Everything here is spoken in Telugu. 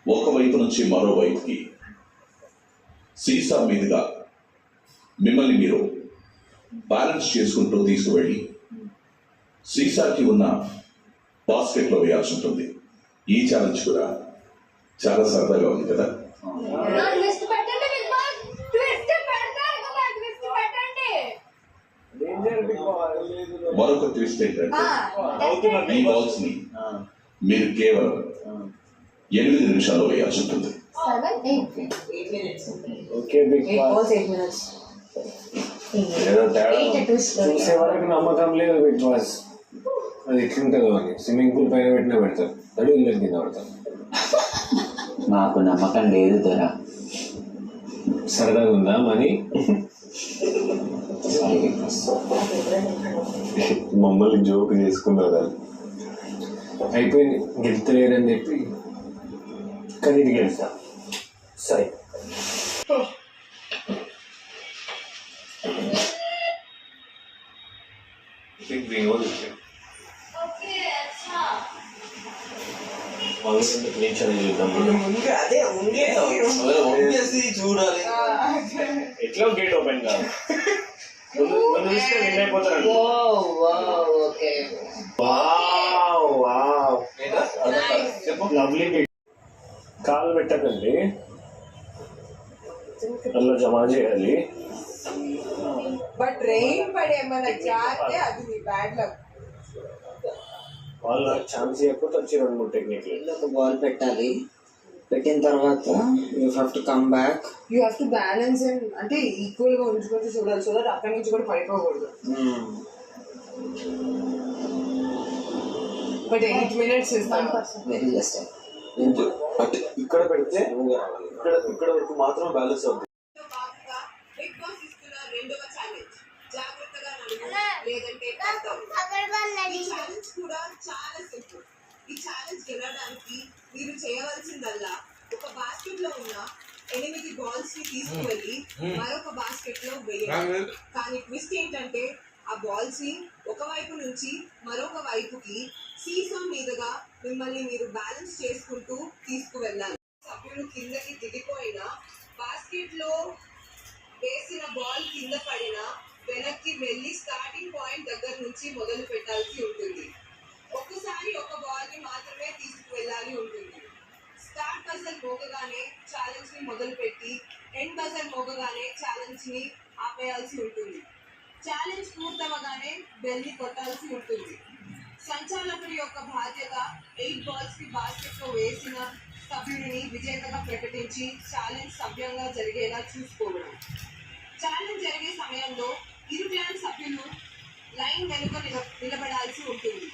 ఒకవైపు నుంచి మరోవైపుకి సీసా మీదుగా మిమ్మల్ని మీరు బ్యాలెన్స్ చేసుకుంటూ తీసుకువెళ్ళి సీసాకి ఉన్న బాస్కెట్లో వేయాల్సి ఉంటుంది. ఈ ఛాలెంజ్ కూడా చాలా సరదాగా ఉంది కదా. మరొక ట్విస్ట్ ఏంటంటే ఈ బాల్స్ ని మీరు కేవలం 8 నిమిషాల్లో వేయాల్సి ఉంటుంది. చూసే వరకు నమ్మకం లేదు బిగ్ బాస్ అది ఎట్లుంటుందో అని. స్విమ్మింగ్ పూల్ పైన పెట్టినా పెడతారు, తడి ఇళ్ళకి కింద పడతారు. మాకు నమ్మకం లేదు దొర. సరదాగా ఉందా మనీ? మమ్మల్ని జోక్ చేసుకున్నారా? అయిపోయింది, గెలుతలేరని చెప్పి కానీ ఇది గెలుస్తా. సరే చూడాలి ఎట్లా గేట్ ఓపెన్ కాదు. లవ్లీ కాలు పెట్టకండి, అలా జమా చేయాలి. బట్ రెయిన్ పడి ఏమైనా జారితే అది మీ బ్యాడ్ లక్. వాళ్ళు ఛాన్స్ ఇవ్వకపోతే వచ్చి 2-3 టెక్నిక్లు. ఒక బాల్ పెట్టాలి, పెట్టిన తర్వాత you have to come back. You have to balance అంటే ఈక్వల్ గా ఉంచుకుంటూ చూడాలి, సో దట్ అక్కడి నుంచి కూడా పడిపోకూడదు. బట్ 8 minutes వెరీ జస్ట్ ఇక్కడ పెడితే ఇక్కడ వరకు మాత్రం బ్యాలెన్స్ అవుతుంది. బిగ్ బాస్ ఇస్తున్న రెండవ ఛాలెంజ్ జాగ్రత్తగా నడుము లేదంటే ఈ ఛాలెంజ్ కూడా చాలా సింపుల్. ఈ ఛాలెంజ్ గెలవడానికి మీరు చేయవలసిందల్లా ఒక బాస్కెట్ లో ఉన్న 8 బాల్స్ ని తీసుకువెళ్ళి మరొక బాస్కెట్ లో వేయాలి. కానీ ట్విస్ట్ ఏంటంటే ఆ బాల్స్ ని ఒకవైపు నుంచి మరొక వైపుకి సీసా మీదుగా మిమ్మల్ని మీరు బ్యాలెన్స్ చేసుకుంటూ తీసుకువెళ్ళాలి. సభ్యులు కిందకి దిగిపోయినా బాస్కెట్ లో వేసిన బాల్ కింద పడినా వెనక్కి వెళ్ళి స్టార్టింగ్ పాయింట్ దగ్గర నుంచి మొదలు పెట్టాల్సి ఉంటుంది. ఒక్కసారి ఒక బాల్ ని మాత్రమే తీసుకువెళ్ళాలి ఉంటుంది. స్టార్ట్ బజర్ మోగగానే ఛాలెంజ్ ని మొదలు పెట్టి ఎండ్ బజర్ మోగగానే ఛాలెంజ్ ని ఆపేయాల్సి ఉంటుంది. ఛాలెంజ్ పూర్తవగానే బెల్ ని కొట్టాల్సి ఉంటుంది. సంచాలకుడి యొక్క బాధ్యత 8 బాల్స్ కి బాస్కెట్ లో వేసిన సభ్యుడిని విజేతగా ప్రకటించి ఛాలెంజ్ సవ్యంగా జరిగేలా చూసుకోవడం. ఛాలెంజ్ జరిగే సమయంలో ఇరు క్లాన్ సభ్యులు లైన్ వెనుక నిలబడాల్సి ఉంటుంది.